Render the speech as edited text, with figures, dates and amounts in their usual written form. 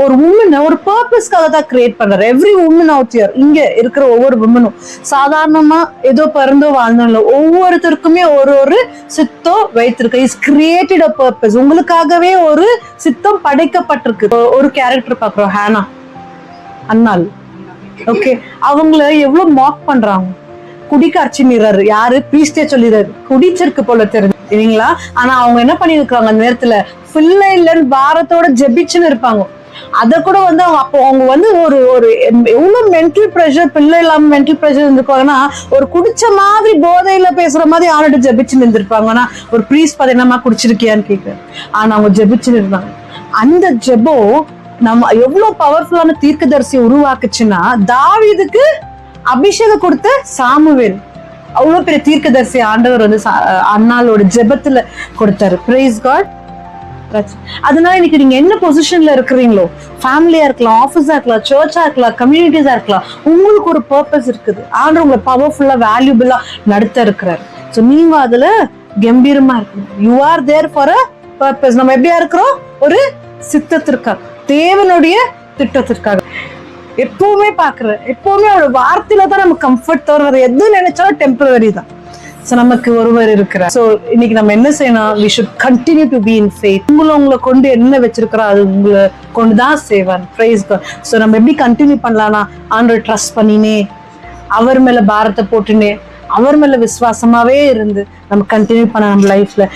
ஒரு உமனை ஒரு பர்பஸ்க்காக தான் கிரியேட் பண்றாரு. எவ்ரி உமன் அவுட் ஹியர், இங்க இருக்கிற ஒவ்வொரு உமனும் சாதாரணமா ஏதோ பிறந்தோ வாழ்ந்தோம் இல்ல, ஒவ்வொருத்தருக்குமே ஒரு ஒரு சித்தம் வைத்திருக்கு. Is created a purpose. உங்களுக்காகவே ஒரு சித்தம் படைக்கப்பட்டிருக்கு. ஒரு கேரக்டர் பாக்குறோம், ஹானா, அன்னாள். ஓகே, அவங்கள எவ்வளவு மாக் பண்றாங்க. குடிக்க அர்ச்சினிறாரு, யாரு பிரீஸ்டே சொல்லிடுறாரு, குடிச்சிருக்கு போல தெரியுங்களா. ஆனா அவங்க என்ன பண்ணிருக்காங்க, அந்த நேரத்துல பிள்ளை இல்லைன்னு பாரத்தோட ஜெபிச்சுன்னு இருப்பாங்க. அத கூட வந்து அவங்க வந்து ஒரு ஒரு எவ்வளவு மென்டல் ப்ரெஷர், பிள்ளை இல்லாம மென்டல் ப்ரெஷர் இருந்திருக்காங்கன்னா, ஒரு குடிச்ச மாதிரி போதையில பேசுற மாதிரி ஆளுட்டு ஜெபிச்சுன்னு இருந்திருப்பாங்க. ஆனா ஒரு ப்ரீஸ்ட் பாத்தீங்கன்னா குடிச்சிருக்கியான்னு கேட்க, ஆனா அவங்க ஜெபிச்சுன்னு இருந்தாங்க. அந்த ஜெபம் நம்ம எவ்வளவு பவர்ஃபுல்லான தீர்க்கதரிசி உருவாக்குச்சுன்னா, தாவீதுக்கு அபிஷேகம் கொடுத்த சாமுவேல் அவ்வளவு பெரிய தீர்க்கதரிசி ஆண்டவர் வந்து அன்னாளோட ஜெபத்துல கொடுத்தாரு. Praise God. அதனால இன்னைக்கு நீங்க என்ன பொசிஷன்ல இருக்கிறீங்களோ, ஃபேமிலியா இருக்கலாம், ஆபீஸா இருக்கலாம், சர்ச்சா இருக்கலாம், கம்யூனிட்டிஸா இருக்கலாம், உங்களுக்கு ஒரு பர்பஸ் இருக்குது. ஆண்டவர் உங்களை பவர்ஃபுல்லா வேல்யூபிளா நடத்த இருக்கிறார். சோ நீங்க அதுல கம்பீரமா இருக்கணும். You are there for a purpose. நம்ம எப்படியா இருக்கிறோம், ஒரு சித்தத்திற்காக, தேவனுடைய திட்டத்திற்காக. எப்பவுமே பாக்குறேன், எப்பவுமே அவரோட வார்த்தையில தான் நம்ம கம்ஃபர்ட் தவிர எது நினைச்சாலும் டெம்பரரி தான். சோ நமக்கு ஒருவர் இருக்கிறார். சோ இன்னைக்கு நம்ம என்ன செய்யணும், we should continue to be in faith. உங்களை கொண்டு என்ன வச்சிருக்கிறோம் அது உங்களை கொண்டுதான் செய்வார். Price God. சோ நம்ம எப்படி கண்டினியூ பண்ணலாம்னா, ஆண்டவரை ட்ரஸ்ட் பண்ணினே, அவர் மேல பாரத்தை போட்டுனே, அவர் மேல விசுவாசமாவே இருந்து நம்ம கண்டினியூ பண்ண நம்ம லைஃப்ல